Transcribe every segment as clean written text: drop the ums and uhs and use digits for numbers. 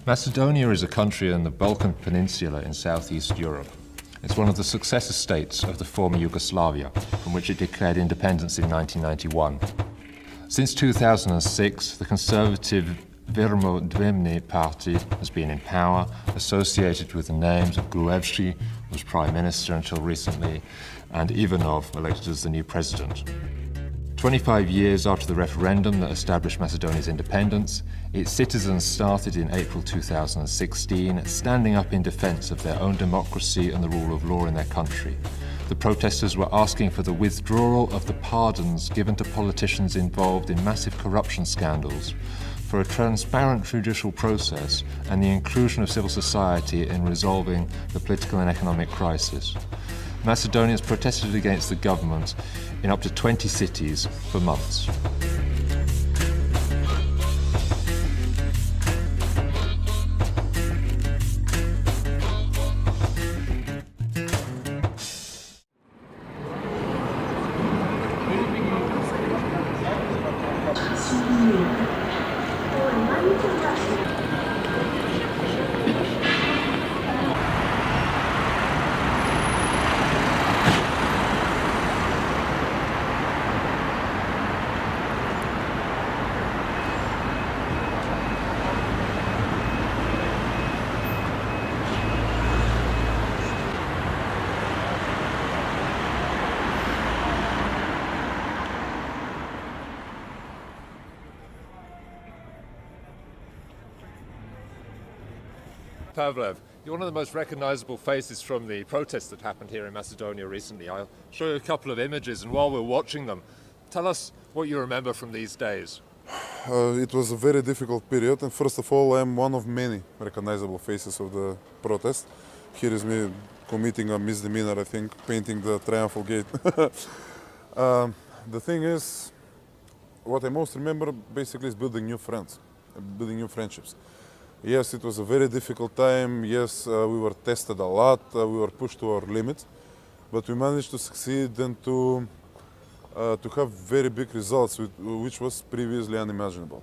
Macedonia is a country in the Balkan Peninsula in southeast Europe. It's one of the successor states of the former Yugoslavia, from which it declared independence in 1991. Since 2006, the conservative VMRO-DPMNE party has been in power, associated with the names of Gruevski, who was Prime Minister until recently, and Ivanov, elected as the new president. 25 years after the referendum that established Macedonia's independence, its citizens started in April 2016 standing up in defense of their own democracy and the rule of law in their country. The protesters were asking for the withdrawal of the pardons given to politicians involved in massive corruption scandals, for a transparent judicial process, and the inclusion of civil society in resolving the political and economic crisis. Macedonians protested against the government in up to 20 cities for months. Pavlev, you're one of the most recognizable faces from the protests that happened here in Macedonia recently. I'll show you a couple of images, and while we're watching them, tell us what you remember from these days. It was a very difficult period, and first of all, I'm one of many recognizable faces of the protest. Here is me committing a misdemeanor, I think, painting the triumphal gate. The thing is, what I most remember basically is building new friends, building new friendships. Yes, it was a very difficult time. Yes, we were tested a lot. We were pushed to our limits, but we managed to succeed and to have very big results, which was previously unimaginable.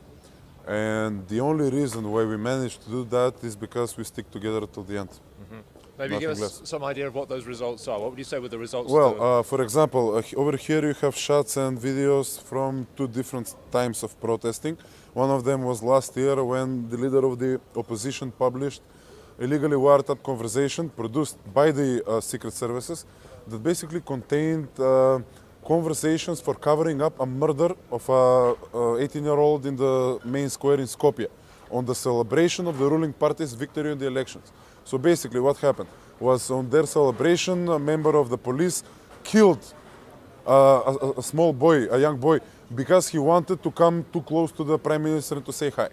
And the only reason why we managed to do that is because we stick together till the end. Mm-hmm. Maybe give us some idea of what those results are. What would you say were the results? Well, for example, over here you have shots and videos from two different times of protesting. One of them was last year when the leader of the opposition published illegally wiretapped conversation produced by the secret services that basically contained conversations for covering up a murder of a 18-year-old in the main square in Skopje on the celebration of the ruling party's victory in the elections. So basically what happened was, on their celebration, a member of the police killed a small boy, a young boy, because he wanted to come too close to the Prime Minister and to say hi.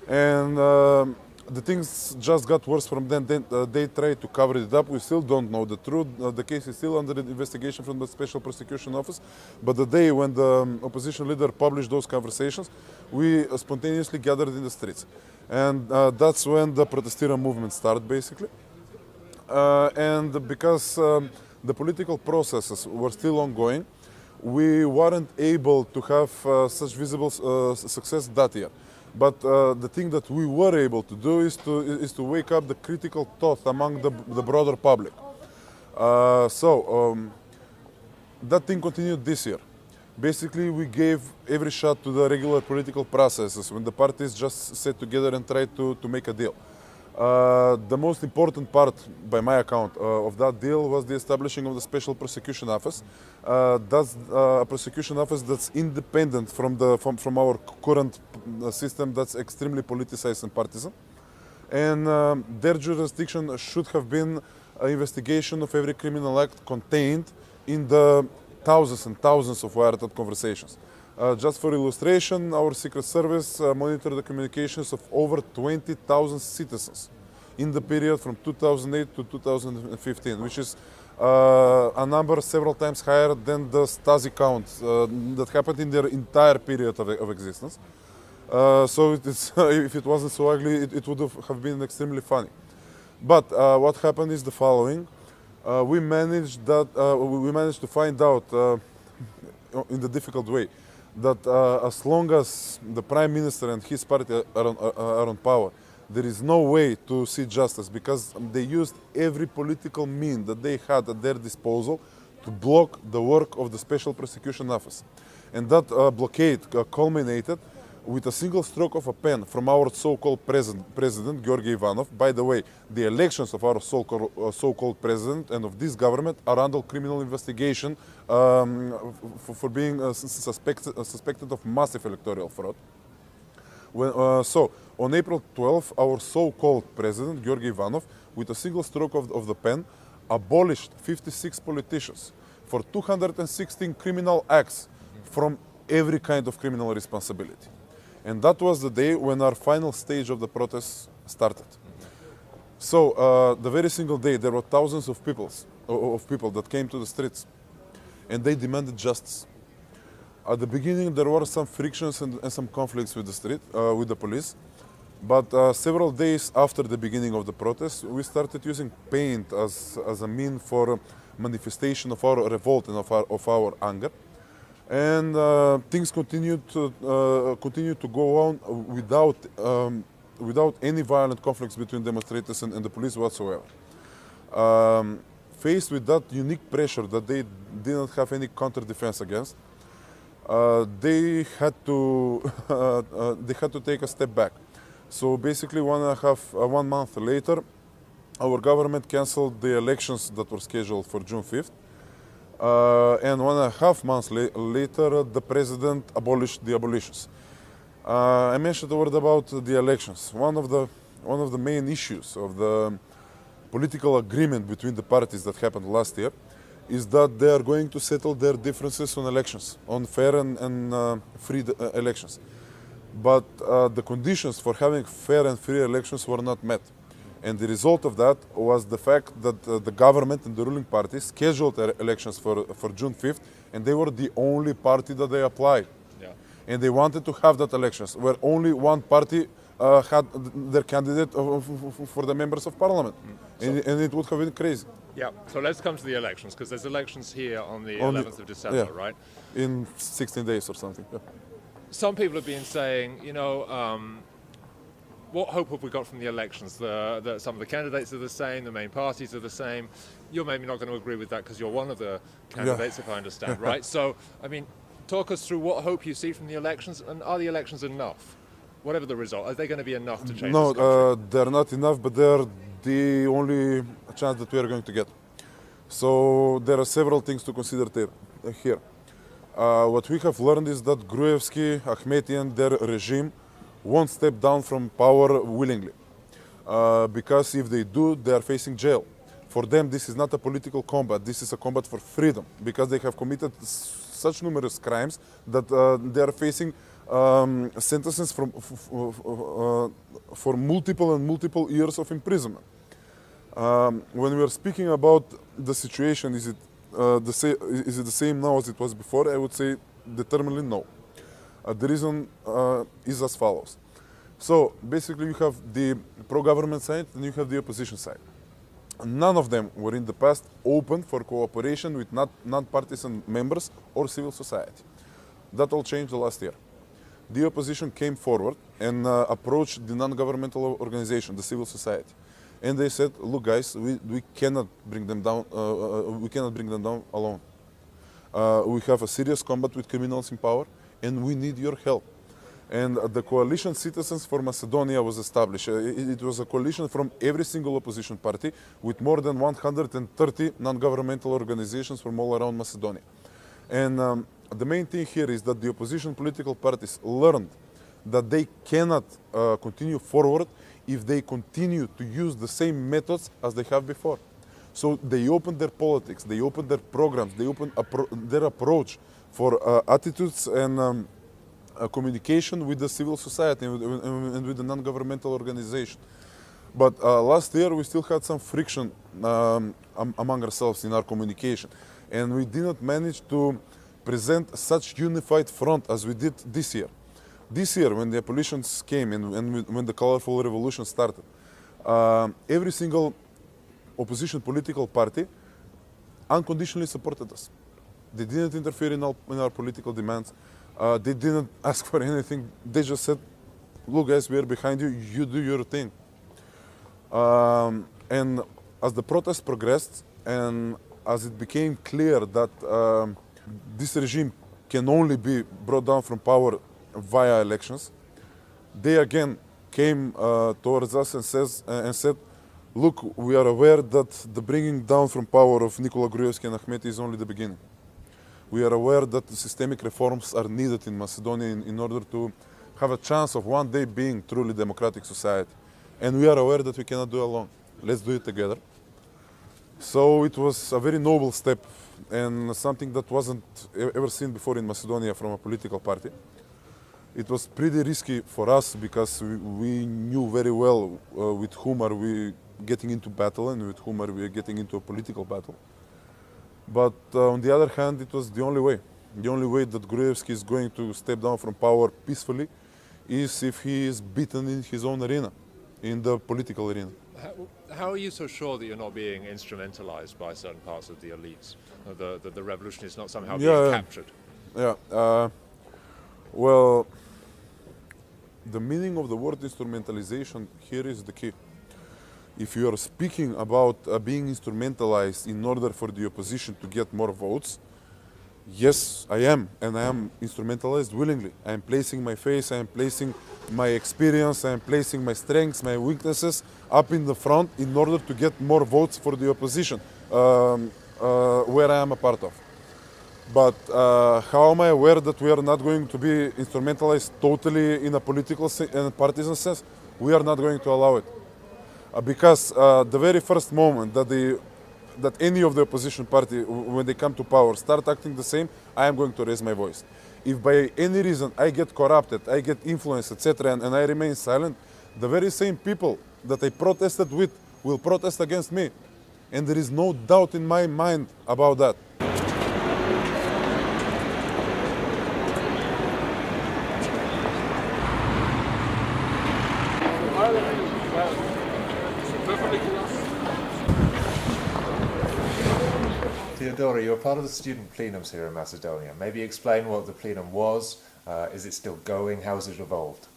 And the things just got worse from then. They tried to cover it up. We still don't know the truth. The case is still under investigation from the Special Prosecution Office. But the day when the opposition leader published those conversations, we spontaneously gathered in the streets. And that's when the protestira movement started, basically. And because the political processes were still ongoing, we weren't able to have such visible success that year. But the thing that we were able to do is to wake up the critical thought among the broader public. That thing continued this year. Basically, we gave every shot to the regular political processes when the parties just sat together and tried to make a deal. The most important part, by my account, of that deal was the establishing of the Special Prosecution Office. That's a prosecution office that's independent from our current system that's extremely politicized and partisan. And their jurisdiction should have been an investigation of every criminal act contained in the thousands and thousands of wiretapped conversations. Just for illustration, our Secret Service monitored the communications of over 20,000 citizens in the period from 2008 to 2015, which is a number several times higher than the Stasi count that happened in their entire period of existence. So if it wasn't so ugly, it would have been extremely funny. But what happened is the following. We managed to find out in the difficult way that as long as the Prime Minister and his party are on power, there is no way to see justice, because they used every political mean that they had at their disposal to block the work of the Special Prosecution Office. And that blockade culminated with a single stroke of a pen from our so-called president, Georgi Ivanov. By the way, the elections of our so-called president and of this government are under criminal investigation for being suspected of massive electoral fraud. So, on April 12, our so-called president, Georgi Ivanov, with a single stroke of the pen, abolished 56 politicians for 216 criminal acts from every kind of criminal responsibility. And that was the day when our final stage of the protests started. So, the very single day, there were thousands of people that came to the streets, and they demanded justice. At the beginning, there were some frictions and some conflicts with the police. But several days after the beginning of the protest, we started using paint as a mean for manifestation of our revolt and of our anger. And things continued to go on without any violent conflicts between demonstrators and the police whatsoever. Faced with that unique pressure that they didn't have any counter-defense against, they had to take a step back. So basically, 1 month later, our government cancelled the elections that were scheduled for June 5th. And 1.5 months later, the president abolished the abolitions. I mentioned a word about the elections. One of the main issues of the political agreement between the parties that happened last year is that they are going to settle their differences on elections, on fair and free elections. But the conditions for having fair and free elections were not met. And the result of that was the fact that the government and the ruling party scheduled their elections for June 5th, and they were the only party that they applied. Yeah. And they wanted to have that elections, where only one party had their candidate for the members of parliament. And it would have been crazy. Yeah, so let's come to the elections, because there's elections here on the 11th of December, yeah, right? In 16 days or something. Yeah. Some people have been saying, what hope have we got from the elections? Some of the candidates are the same, the main parties are the same. You're maybe not going to agree with that because you're one of the candidates, if I understand, right? So, I mean, talk us through what hope you see from the elections, and are the elections enough? Whatever the result, are they going to be enough to change this country? No, they're not enough, but they're the only chance that we are going to get. So there are several things to consider here. What we have learned is that Gruevski, Ahmetian, their regime won't step down from power willingly. Because if they do, they are facing jail. For them, this is not a political combat, this is a combat for freedom, because they have committed such numerous crimes that they are facing sentences for multiple years of imprisonment. When we are speaking about the situation, is it the same now as it was before? I would say determinedly no. The reason is as follows. So basically you have the pro-government side and you have the opposition side. None of them were in the past open for cooperation with non-partisan members or civil society. That all changed the last year. The opposition came forward and approached the non-governmental organization, the civil society. And they said, look guys, we cannot bring them down, alone. We have a serious combat with criminals in power and we need your help. And the coalition Citizens for Macedonia was established. It was a coalition from every single opposition party with more than 130 non-governmental organizations from all around Macedonia. And the main thing here is that the opposition political parties learned that they cannot continue forward if they continue to use the same methods as they have before. So they opened their politics, they opened their programs, they opened their approach for attitudes and communication with the civil society and with the non-governmental organization. But last year we still had some friction among ourselves in our communication, and we did not manage to present such unified front as we did this year. This year, when the abolitions came and when the colorful revolution started, every single opposition political party unconditionally supported us. They didn't interfere in our political demands. They didn't ask for anything. They just said, look guys, we are behind you, you do your thing. And as the protest progressed and as it became clear that this regime can only be brought down from power via elections, they again came towards us and said, look, we are aware that the bringing down from power of Nikola Gruevski and Ahmeti is only the beginning. We are aware that the systemic reforms are needed in Macedonia in order to have a chance of one day being truly democratic society. And we are aware that we cannot do it alone. Let's do it together. So it was a very noble step and something that wasn't ever seen before in Macedonia from a political party. It was pretty risky for us because we knew very well with whom are we getting into battle and with whom are we getting into a political battle. But on the other hand, it was the only way. The only way that Gruevski is going to step down from power peacefully is if he is beaten in his own arena, in the political arena. How are you so sure that you're not being instrumentalized by certain parts of the elites? That the revolution is not somehow being captured? Yeah. Well, the meaning of the word instrumentalization here is the key. If you are speaking about being instrumentalized in order for the opposition to get more votes, yes, I am, and I am instrumentalized willingly. I am placing my face, I am placing my experience, I am placing my strengths, my weaknesses up in the front in order to get more votes for the opposition, where I am a part of. But how am I aware that we are not going to be instrumentalized totally in a political and partisan sense? We are not going to allow it. Because the very first moment that any of the opposition party, when they come to power, start acting the same, I am going to raise my voice. If by any reason I get corrupted, I get influenced, etc., and I remain silent, the very same people that I protested with will protest against me. And there is no doubt in my mind about that. Theodora, you're part of the student plenums here in Macedonia. Maybe explain what the plenum was. Is it still going? How has it evolved?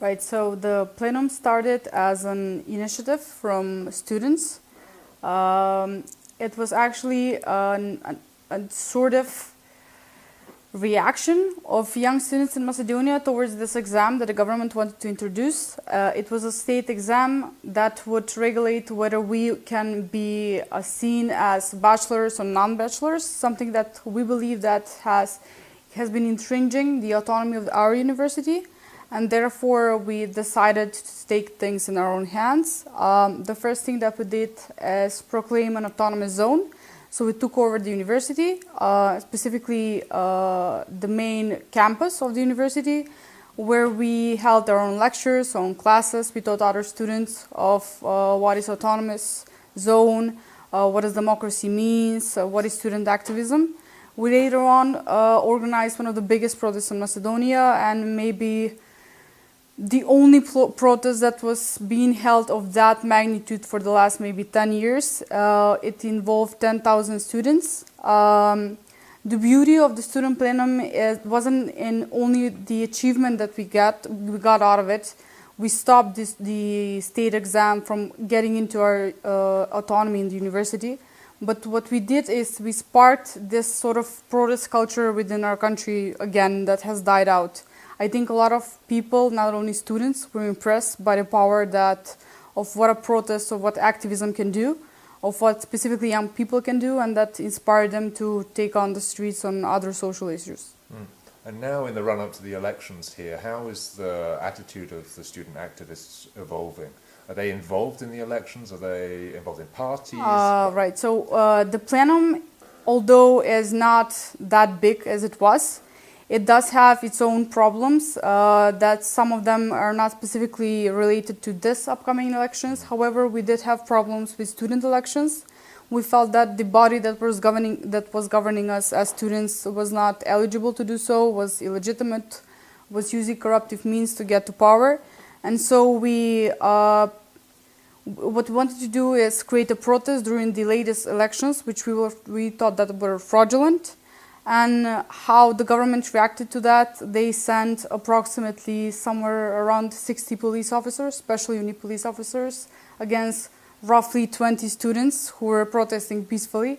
Right, so the plenum started as an initiative from students. It was actually a sort of reaction of young students in Macedonia towards this exam that the government wanted to introduce. It was a state exam that would regulate whether we can be seen as bachelors or non-bachelors, something that we believe that has been infringing the autonomy of our university, and therefore we decided to take things in our own hands. The first thing that we did is proclaim an autonomous zone. So we took over the university, specifically the main campus of the university, where we held our own lectures, our own classes. We taught other students of what is autonomous zone, what does democracy means, what is student activism. We later on organized one of the biggest protests in Macedonia, and maybe the only protest that was being held of that magnitude for the last maybe 10 years. It involved 10,000 students. The beauty of the student plenum wasn't in only the achievement that we got out of it. We stopped the state exam from getting into our autonomy in the university. But what we did is we sparked this sort of protest culture within our country again that has died out. I think a lot of people, not only students, were impressed by the power of what a protest, of what activism can do, of what specifically young people can do, and that inspired them to take on the streets on other social issues. And now in the run-up to the elections here, how is the attitude of the student activists evolving? Are they involved in the elections? Are they involved in parties? Right, so the plenum, although is not that big as it was, it does have its own problems, that some of them are not specifically related to this upcoming elections. However, we did have problems with student elections. We felt that the body that was governing us as students was not eligible to do so, was illegitimate, was using corruptive means to get to power. And so what we wanted to do is create a protest during the latest elections, which we thought that were fraudulent. And how the government reacted to that, they sent approximately somewhere around 60 police officers, special unit police officers, against roughly 20 students who were protesting peacefully.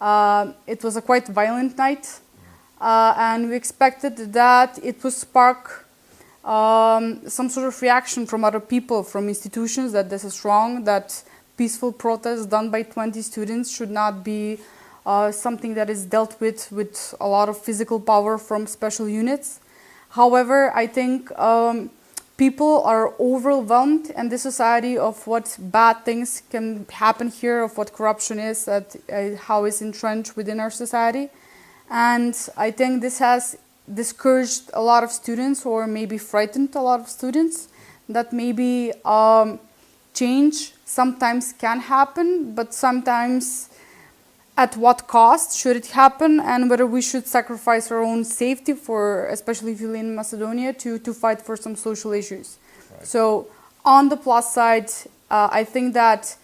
It was a quite violent night, and we expected that it would spark some sort of reaction from other people, from institutions, that this is wrong, that peaceful protests done by 20 students should not be something that is dealt with a lot of physical power from special units. However, I think people are overwhelmed in this society of what bad things can happen here, of what corruption is, how it's entrenched within our society. And I think this has discouraged a lot of students, or maybe frightened a lot of students, that maybe change sometimes can happen, but sometimes at what cost should it happen, and whether we should sacrifice our own safety, for, especially if you live in Macedonia, to fight for some social issues. Right. So on the plus side, I think that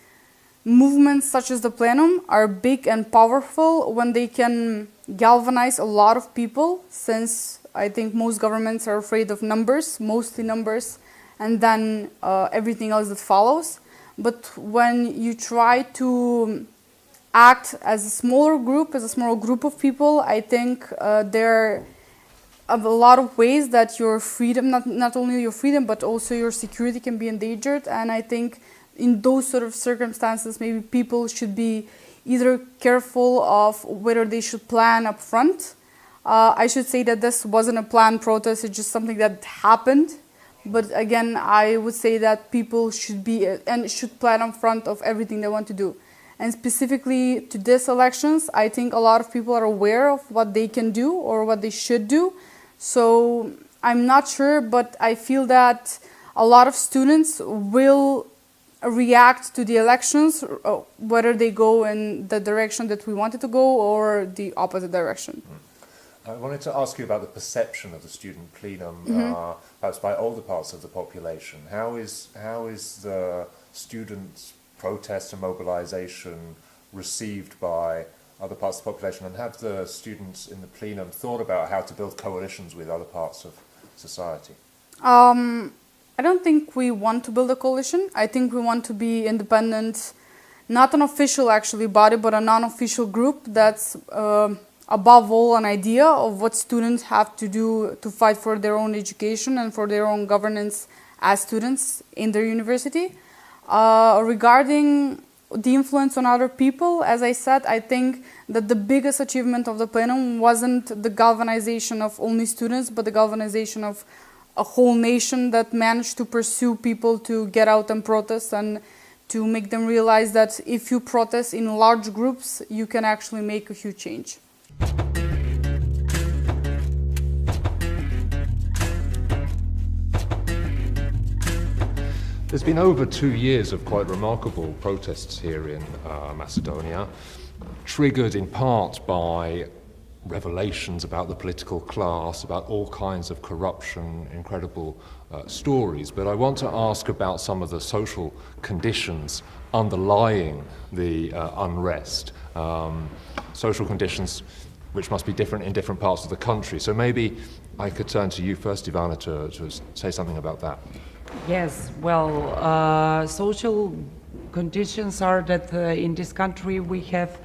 movements such as the plenum are big and powerful when they can galvanize a lot of people, since I think most governments are afraid of numbers, mostly numbers, and then everything else that follows. But when you try to act as a smaller group, of people, I think there are a lot of ways that your freedom, not only your freedom, but also your security can be endangered. And I think in those sort of circumstances, maybe people should be either careful of whether they should plan up front. I should say that this wasn't a planned protest, it's just something that happened. But again, I would say that people should be and should plan up front of everything they want to do. And specifically to these elections, I think a lot of people are aware of what they can do or what they should do. So I'm not sure, but I feel that a lot of students will react to the elections, whether they go in the direction that we wanted to go or the opposite direction. I wanted to ask you about the perception of the student plenum, perhaps by older parts of the population. How is the students' protest and mobilization received by other parts of the population, and have the students in the plenum thought about how to build coalitions with other parts of society? I don't think we want to build a coalition. I think we want to be independent, not an official actually body, but a non-official group that's above all an idea of what students have to do to fight for their own education and for their own governance as students in their university. Regarding the influence on other people, as I said, I think that the biggest achievement of the plenum wasn't the galvanization of only students, but the galvanization of a whole nation that managed to pursue people to get out and protest, and to make them realize that if you protest in large groups, you can actually make a huge change. There's been over 2 years of quite remarkable protests here in Macedonia, triggered in part by revelations about the political class, about all kinds of corruption, incredible stories. But I want to ask about some of the social conditions underlying the unrest, social conditions which must be different in different parts of the country. So maybe I could turn to you first, Ivana, to say something about that. Yes, well, social conditions are that in this country we have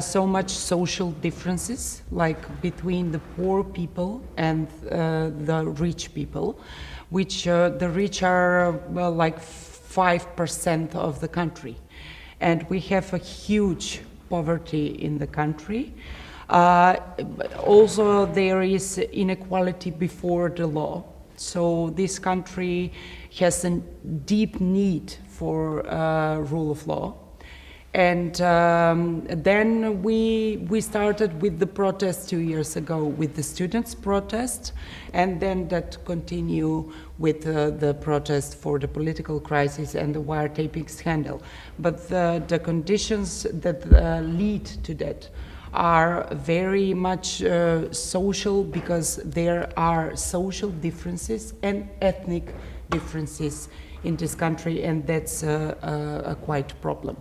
so much social differences, like between the poor people and the rich people, which the rich are like 5% of the country. And we have a huge poverty in the country. Also, there is inequality before the law. So this country has a deep need for rule of law. And then we started with the protest 2 years ago, with the students' protest, and then that continue with the protest for the political crisis and the wiretapping scandal. But the conditions that lead to that are very much social, because there are social differences and ethnic differences in this country, and that's a quite problem.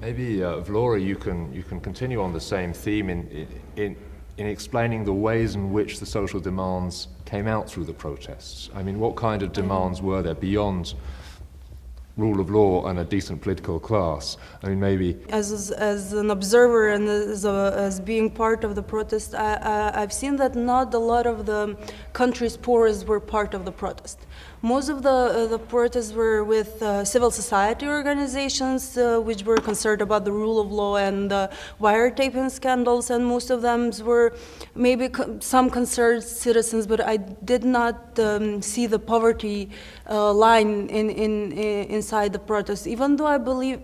Maybe, Vlora, you can continue on the same theme in explaining the ways in which the social demands came out through the protests. I mean, what kind of demands were there beyond rule of law and a decent political class? I mean, maybe... As an observer and as being part of the protest, I've seen that not a lot of the country's poorest were part of the protest. Most of the protests were with civil society organizations, which were concerned about the rule of law and wiretapping scandals, and most of them were maybe some concerned citizens, but I did not see the poverty line inside the protest. Even though I believe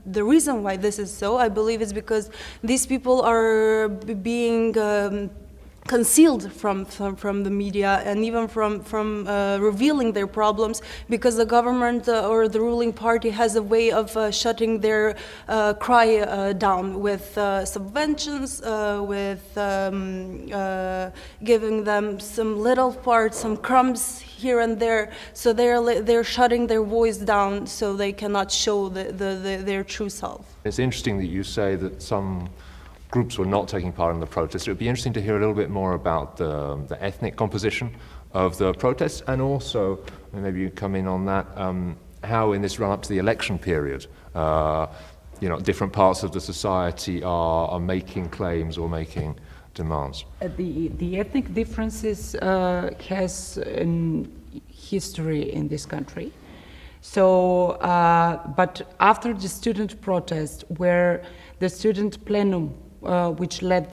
the reason why this is so, I believe is because these people are being concealed from the media and even from revealing their problems, because the government or the ruling party has a way of shutting their cry down with subventions, with giving them some little parts, some crumbs here and there, so they're shutting their voice down so they cannot show their true self. It's interesting that you say that some groups were not taking part in the protest. It would be interesting to hear a little bit more about the ethnic composition of the protests, and also, maybe you come in on that, how in this run-up to the election period, you know, different parts of the society are making claims or making demands. The ethnic differences has a history in this country. So, but after the student protest, where the student plenum, which led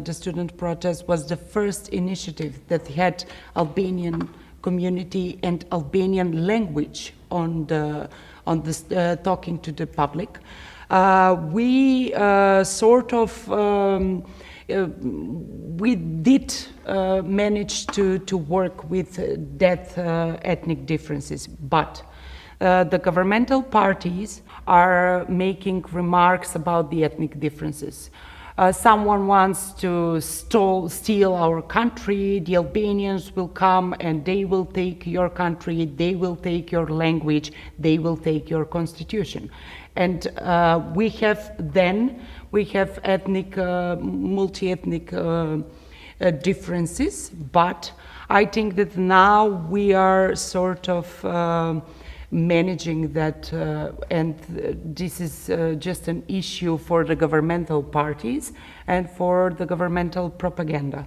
the student protest, was the first initiative that had Albanian community and Albanian language on the talking to the public. We sort of we did manage to work with that ethnic differences, but the governmental parties are making remarks about the ethnic differences. Someone wants to steal our country, the Albanians will come and they will take your country, they will take your language, they will take your constitution. And we have ethnic, multi-ethnic differences, but I think that now we are sort of managing that, and this is just an issue for the governmental parties and for the governmental propaganda.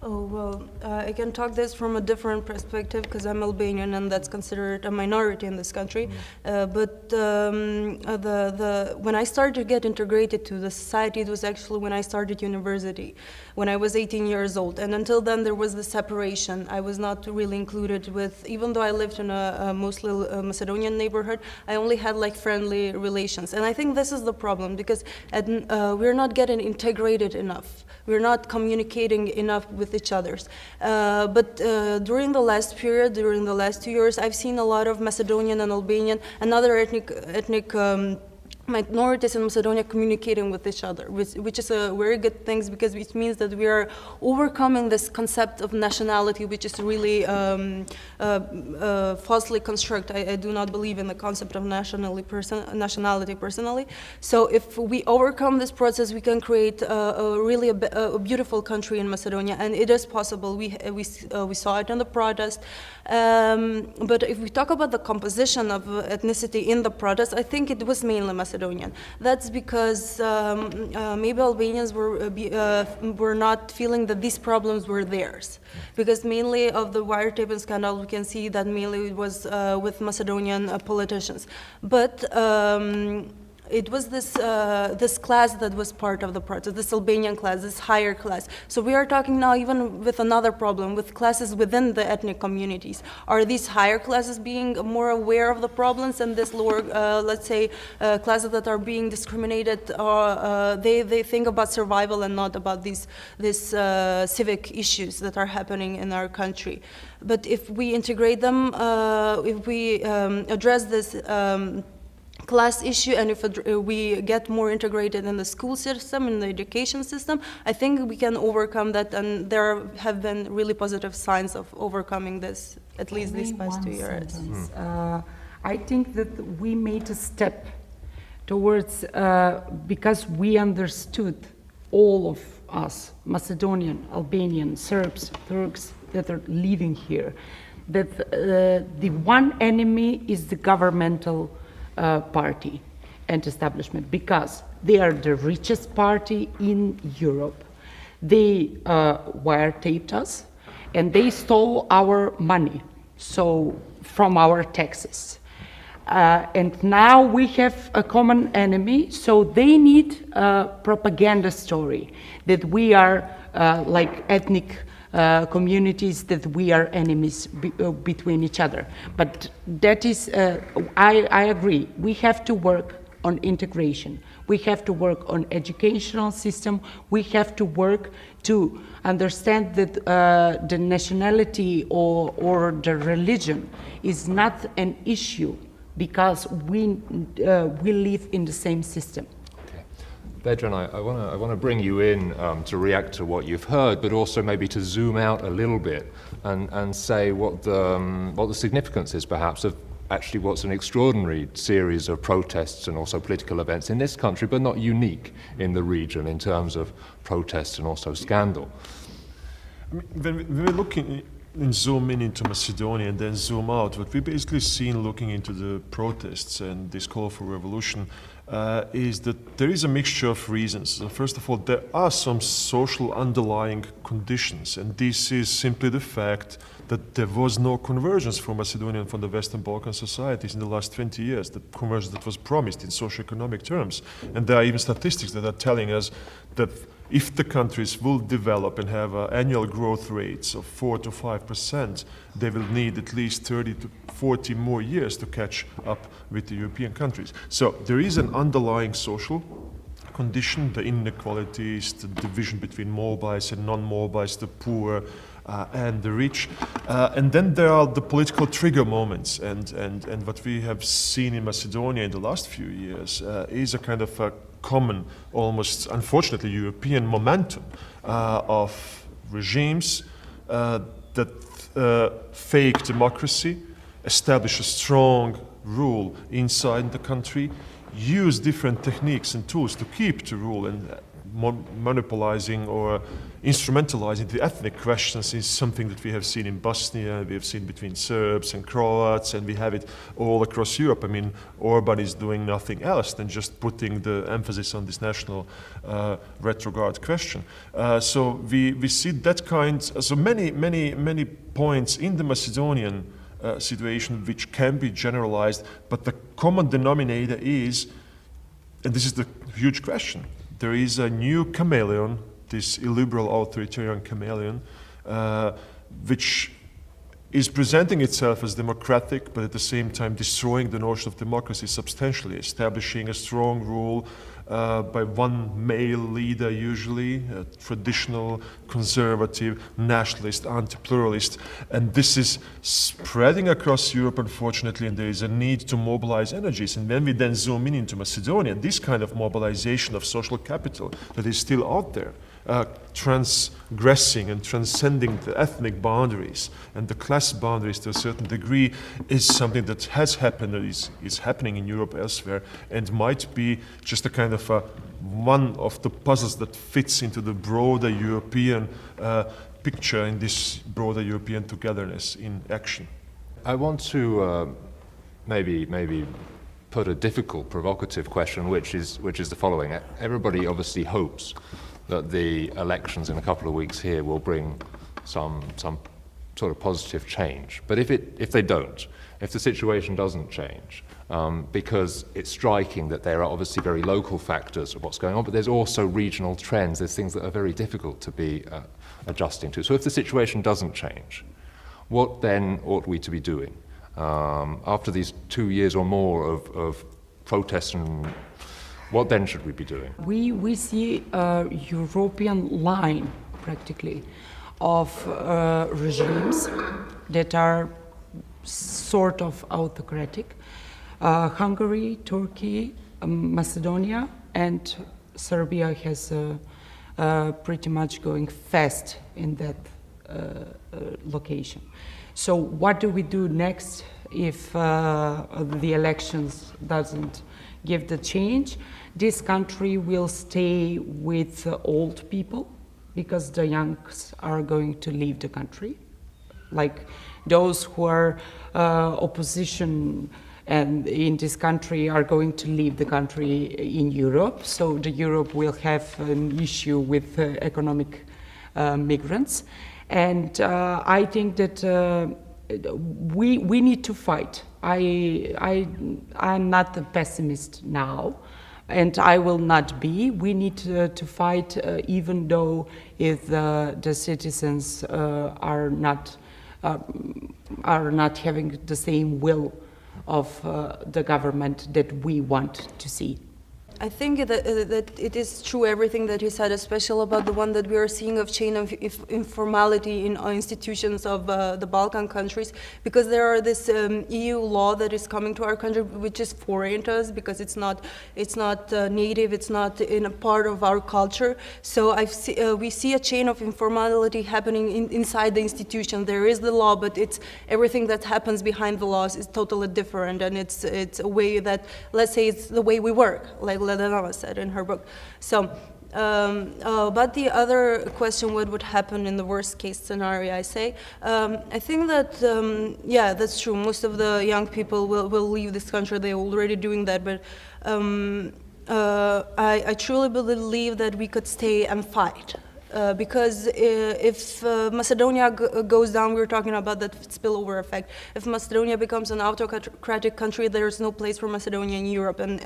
Oh, well, I can talk this from a different perspective because I'm Albanian and that's considered a minority in this country. But when I started to get integrated to the society, it was actually when I started university, when I was 18 years old. And until then, there was the separation. I was not really included with, even though I lived in a mostly Macedonian neighborhood, I only had like friendly relations. And I think this is the problem because we're not getting integrated enough. We're not communicating enough with each other. But during the last period, during the last 2 years, I've seen a lot of Macedonian and Albanian and other ethnic minorities in Macedonia communicating with each other, which is a very good thing because it means that we are overcoming this concept of nationality, which is really falsely constructed. I do not believe in the concept of nationality personally. So if we overcome this process, we can create really a beautiful country in Macedonia, and it is possible. We saw it in the protest. But if we talk about the composition of ethnicity in the protest, I think it was mainly Macedonian. That's because maybe Albanians were not feeling that these problems were theirs. Because mainly of the wiretapping scandal, we can see that mainly it was with Macedonian politicians. But it was this class that was part of the protest, this Albanian class, this higher class. So we are talking now even with another problem, with classes within the ethnic communities. Are these higher classes being more aware of the problems, and this lower, let's say, classes that are being discriminated, or they think about survival and not about these civic issues that are happening in our country. But if we integrate them, if we address this class issue, and if we get more integrated in the school system, in the education system, I think we can overcome that, and there have been really positive signs of overcoming this, at least these past 2 years. I think that we made a step towards, because we understood, all of us, Macedonian, Albanian, Serbs, Turks that are living here, that the one enemy is the governmental party and establishment, because they are the richest party in Europe. They wiretaped us and they stole our money, so from our taxes. And now we have a common enemy, so they need a propaganda story that we are like ethnic communities, that we are enemies between each other. But that is, I agree, we have to work on integration. We have to work on educational system. We have to work to understand that the nationality or the religion is not an issue, because we live in the same system. Vedran, I want to bring you in to react to what you've heard, but also maybe to zoom out a little bit and say what the significance is, perhaps, of actually what's an extraordinary series of protests and also political events in this country, but not unique in the region in terms of protests and also scandal. I mean, when we're looking and zoom in into Macedonia and then zoom out, what we basically seen looking into the protests and this call for revolution is that there is a mixture of reasons. First of all, there are some social underlying conditions, and this is simply the fact that there was no convergence for Macedonia and from the Western Balkan societies in the last 20 years, the convergence that was promised in socio-economic terms. And there are even statistics that are telling us that if the countries will develop and have annual growth rates of 4 to 5%, they will need at least 30 to 40 more years to catch up with the European countries. So there is an underlying social condition, the inequalities, the division between mobiles and non-mobiles, the poor and the rich. And then there are the political trigger moments. And what we have seen in Macedonia in the last few years is a kind of a common, almost unfortunately European momentum of regimes that fake democracy, establish a strong rule inside the country, use different techniques and tools to keep the rule, and monopolizing or instrumentalizing the ethnic questions is something that we have seen in Bosnia, we have seen between Serbs and Croats, and we have it all across Europe. I mean, Orban is doing nothing else than just putting the emphasis on this national retrograde question. So we see that kind, so many points in the Macedonian situation which can be generalized, but the common denominator is, and this is the huge question, there is a new chameleon, this illiberal authoritarian chameleon, which is presenting itself as democratic, but at the same time destroying the notion of democracy substantially, establishing a strong rule by one male leader usually, a traditional, conservative, nationalist, anti-pluralist, and this is spreading across Europe, unfortunately, and there is a need to mobilize energies. And when we then zoom in into Macedonia, this kind of mobilization of social capital that is still out there, transgressing and transcending the ethnic boundaries and the class boundaries to a certain degree, is something that has happened, that is happening in Europe elsewhere, and might be just a kind of one of the puzzles that fits into the broader European picture, in this broader European togetherness in action. I want to maybe put a difficult, provocative question, which is the following. Everybody obviously hopes that the elections in a couple of weeks here will bring some sort of positive change. But if they don't, if the situation doesn't change, because it's striking that there are obviously very local factors of what's going on, but there's also regional trends, there's things that are very difficult to be adjusting to. So if the situation doesn't change, what then ought we to be doing? After these 2 years or more of protests, and what then should we be doing? We see a European line, practically, of regimes that are sort of autocratic, Hungary, Turkey, Macedonia, and Serbia has pretty much going fast in that location. So what do we do next if the elections doesn't give the change? This country will stay with old people because the youngs are going to leave the country. Like those who are opposition and in this country are going to leave the country in Europe. So the Europe will have an issue with economic migrants. And I think that we need to fight. I'm not a pessimist now, and I will not be. We need to fight even though if the citizens are not having the same will of the government that we want to see. I think that it is true everything that he said, especially about the one that we are seeing of chain of informality in institutions of the Balkan countries, because there are this EU law that is coming to our country, which is foreign to us because it's not native, it's not in a part of our culture. So we see a chain of informality happening inside the institution. There is the law, but it's everything that happens behind the laws is totally different, and it's a way that, let's say, it's the way we work, like Ledanova said in her book. So, but the other question, what would happen in the worst case scenario, I say, I think that, yeah, that's true. Most of the young people will leave this country. They're already doing that, but I truly believe that we could stay and fight. Because if Macedonia goes down, we're talking about that spillover effect. If Macedonia becomes an autocratic country, there's no place for Macedonia in Europe, and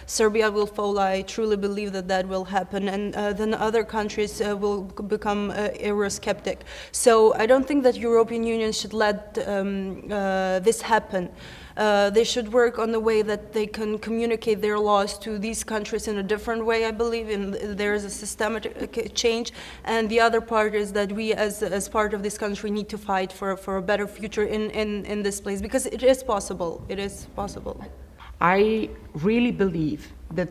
Serbia will fall. I truly believe that that will happen, and then other countries will become Eurosceptic. So I don't think that European Union should let this happen. They should work on the way that they can communicate their laws to these countries in a different way, I believe, and there is a systematic change. And the other part is that we, as part of this country, need to fight for a better future in this place, because it is possible. It is possible. I really believe that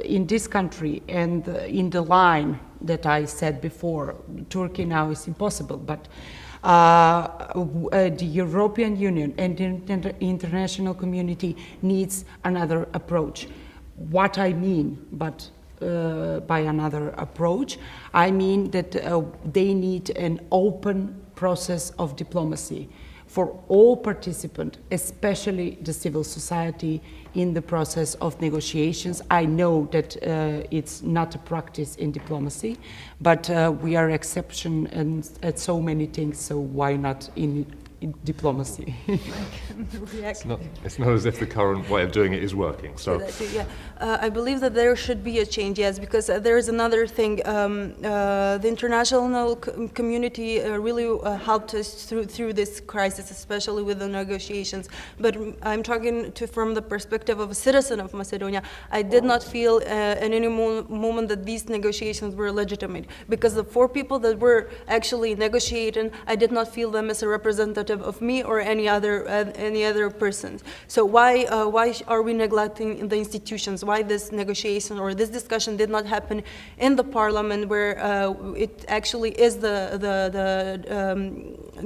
in this country and in the line that I said before, Turkey now is impossible, but the European Union and the international community needs another approach. What I mean by another approach, I mean that they need an open process of diplomacy for all participants, especially the civil society, in the process of negotiations. I know that it's not a practice in diplomacy, but we are exception at so many things, so why not in diplomacy? It's not as if the current way of doing it is working. So yeah, I believe that there should be a change, yes, because there is another thing. The international community really helped us through this crisis, especially with the negotiations. But I'm talking from the perspective of a citizen of Macedonia. I did not feel at any moment that these negotiations were legitimate, because the 4 people that were actually negotiating, I did not feel them as a representative of me or any other persons. So why are we neglecting the institutions? Why this negotiation or this discussion did not happen in the parliament, where it actually is the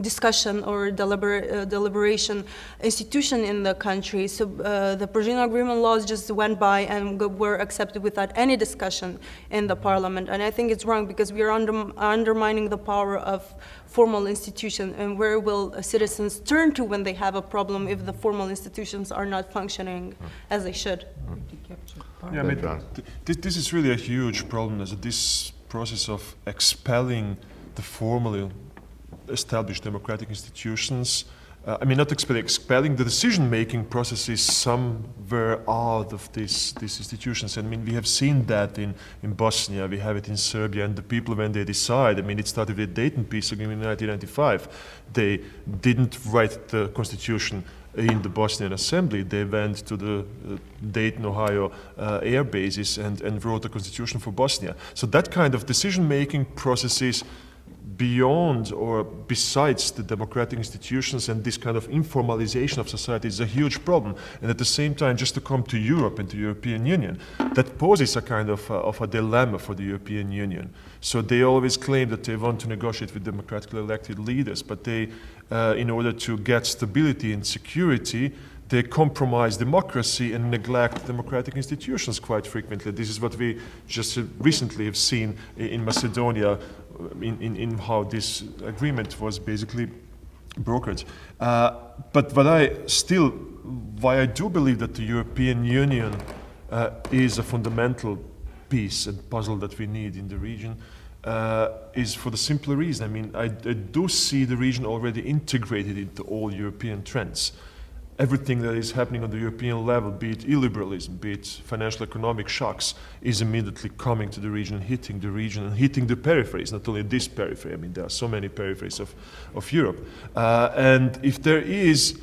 discussion or deliberation institution in the country? So the Prigino Agreement laws just went by and were accepted without any discussion in the parliament, and I think it's wrong, because we are undermining the power of formal institution, and where will citizens turn to when they have a problem if the formal institutions are not functioning as they should? Yeah, I mean, this is really a huge problem, as this process of expelling the formally established democratic institutions. I mean, not expelling the decision-making processes somewhere out of these institutions. I mean, we have seen that in Bosnia, we have it in Serbia, and the people, when they decide, I mean, it started with the Dayton Peace Agreement in 1995. They didn't write the constitution in the Bosnian Assembly. They went to the Dayton, Ohio air bases and wrote the constitution for Bosnia. So that kind of decision-making processes beyond or besides the democratic institutions and this kind of informalization of society is a huge problem. And at the same time, just to come to Europe and to the European Union, that poses a kind of a dilemma for the European Union. So they always claim that they want to negotiate with democratically elected leaders, but they, in order to get stability and security, they compromise democracy and neglect democratic institutions quite frequently. This is what we just recently have seen in Macedonia, in how this agreement was basically brokered. But why I do believe that the European Union is a fundamental piece and puzzle that we need in the region is for the simple reason. I mean, I do see the region already integrated into all European trends. Everything that is happening on the European level, be it illiberalism, be it financial economic shocks, is immediately coming to the region and hitting the peripheries, not only this periphery. I mean, there are so many peripheries of Europe. And if there is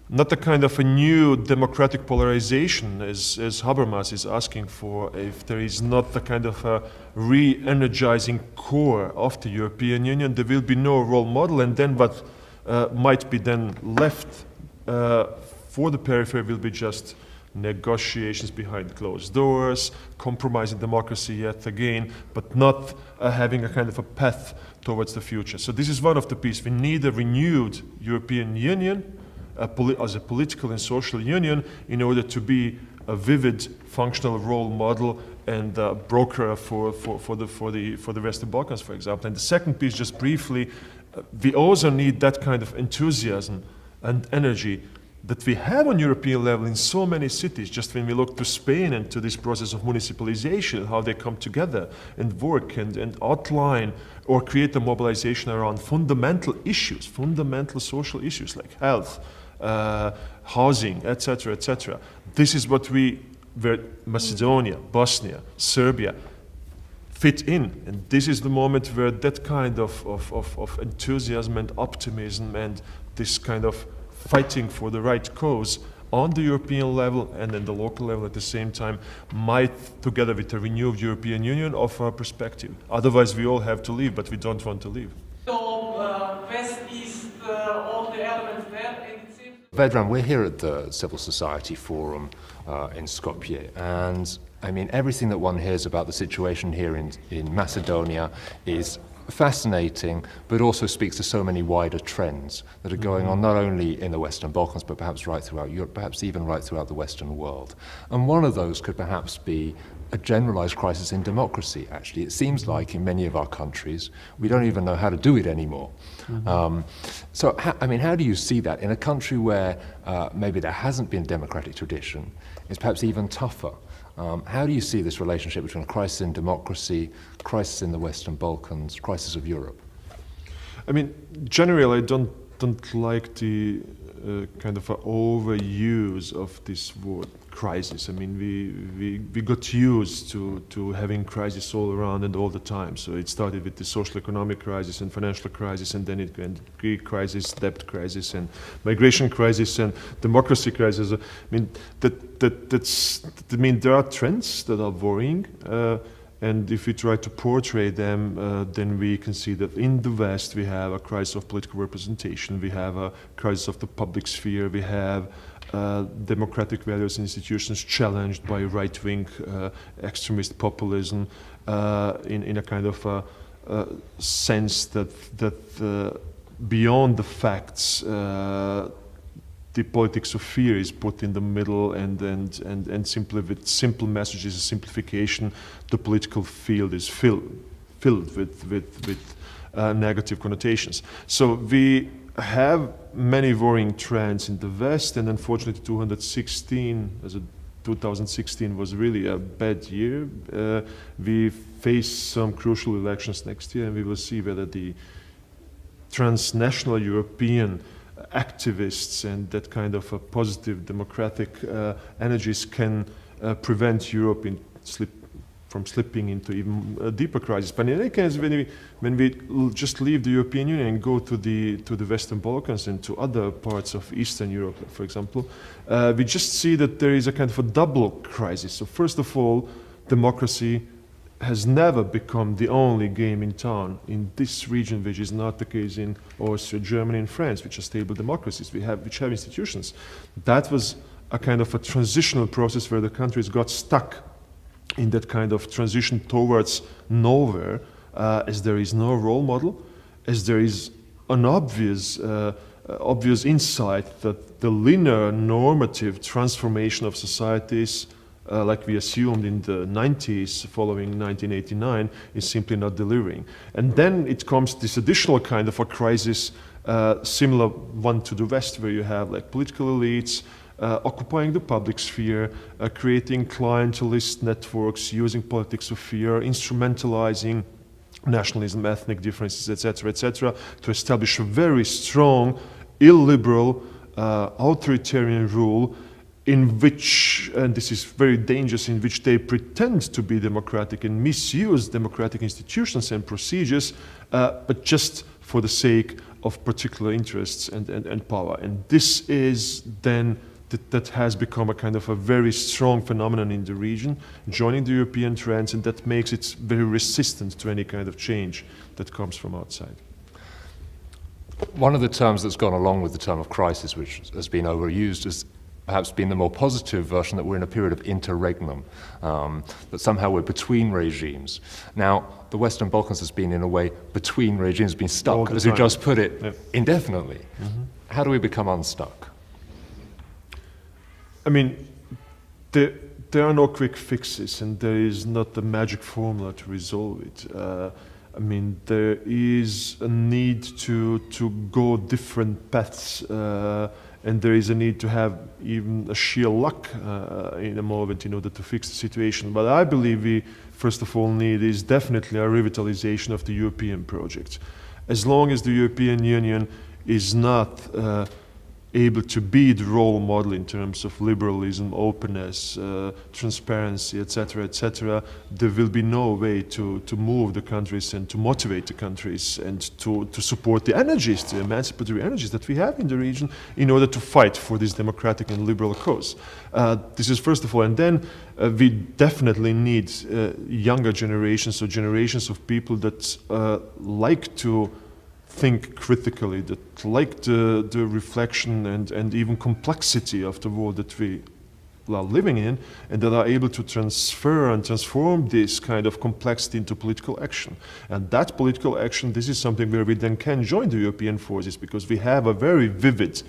not a kind of a new democratic polarization, as Habermas is asking for, if there is not a kind of a re-energizing core of the European Union, there will be no role model, and then what might be then left for the periphery will be just negotiations behind closed doors, compromising democracy yet again, but not having a kind of a path towards the future. So this is one of the pieces. We need a renewed European Union as a political and social union in order to be a vivid, functional role model and broker for the Western Balkans, for example. And the second piece, just briefly, we also need that kind of enthusiasm and energy that we have on European level in so many cities. Just when we look to Spain and to this process of municipalization, how they come together and work and outline or create a mobilization around fundamental issues, fundamental social issues like health, housing, etc., etc. This is what where Macedonia, Bosnia, Serbia fit in, and this is the moment where that kind of enthusiasm and optimism and this kind of fighting for the right cause on the European level and then the local level at the same time might, together with a renewed European Union, offer a perspective. Otherwise, we all have to leave, but we don't want to leave. So, West, East, all the elements there, and it seems... Vedran, we're here at the Civil Society Forum in Skopje, and I mean, everything that one hears about the situation here in Macedonia is fascinating, but also speaks to so many wider trends that are going on not only in the Western Balkans, but perhaps right throughout Europe, perhaps even right throughout the Western world. And one of those could perhaps be a generalized crisis in democracy, actually. It seems like in many of our countries, we don't even know how to do it anymore. So, how do you see that? In a country where maybe there hasn't been a democratic tradition, it's perhaps even tougher. How do you see this relationship between a crisis in democracy, crisis in the Western Balkans, crisis of Europe? I mean, generally, I don't like the kind of overuse of this word crisis. I mean, we got used to having crisis all around and all the time. So it started with the social economic crisis and financial crisis, and then it went Greek crisis, debt crisis, and migration crisis, and democracy crisis. I mean, there are trends that are worrying. And if we try to portray them, then we can see that in the West we have a crisis of political representation, we have a crisis of the public sphere, we have democratic values and institutions challenged by right-wing extremist populism in a kind of sense that beyond the facts, the politics of fear is put in the middle, and simply with simple messages and simplification, the political field is filled with negative connotations. So we have many worrying trends in the West, and unfortunately 2016 was really a bad year. We face some crucial elections next year, and we will see whether the transnational European activists and that kind of a positive democratic energies can prevent Europe from slipping into even a deeper crisis. But in any case, when we just leave the European Union and go to the Western Balkans and to other parts of Eastern Europe, for example, we just see that there is a kind of a double crisis. So first of all, democracy has never become the only game in town in this region, which is not the case in Austria, Germany, and France, which are stable democracies, which have institutions. That was a kind of a transitional process where the countries got stuck in that kind of transition towards nowhere, as there is no role model, as there is an obvious insight that the linear normative transformation of societies, like we assumed in the 90s following 1989, is simply not delivering. And then it comes this additional kind of a crisis, similar one to the West, where you have like political elites occupying the public sphere, creating clientelist networks, using politics of fear, instrumentalizing nationalism, ethnic differences, etc., to establish a very strong, illiberal, authoritarian rule in which, and this is very dangerous, in which they pretend to be democratic and misuse democratic institutions and procedures, but just for the sake of particular interests and power. And this is then that has become a kind of a very strong phenomenon in the region, joining the European trends, and that makes it very resistant to any kind of change that comes from outside. One of the terms that's gone along with the term of crisis, which has been overused, has perhaps been the more positive version, that we're in a period of interregnum, that somehow we're between regimes. Now, the Western Balkans has been, in a way, between regimes, been stuck, as you just put it, indefinitely. Mm-hmm. How do we become unstuck? I mean, there are no quick fixes, and there is not the magic formula to resolve it. I mean, there is a need to go different paths, and there is a need to have even a sheer luck in a moment in order to fix the situation. But I believe we, first of all, need is definitely a revitalization of the European project. As long as the European Union is not able to be the role model in terms of liberalism, openness, transparency, etc., there will be no way to move the countries and to motivate the countries and to support the energies, the emancipatory energies that we have in the region in order to fight for this democratic and liberal cause. This is first of all, and then we definitely need younger generations, so generations of people that like to think critically, that like the reflection and even complexity of the world that we are living in, and that are able to transfer and transform this kind of complexity into political action. And that political action, this is something where we then can join the European forces, because we have a very vivid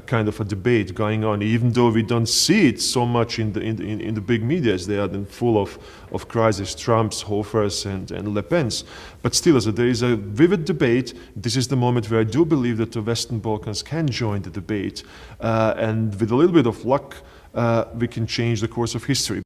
kind of a debate going on, even though we don't see it so much in the big media, as they are then full of crisis, Trump's, Hofers, and Le Pen's. But still, there is a vivid debate. This is the moment where I do believe that the Western Balkans can join the debate, and with a little bit of luck, we can change the course of history.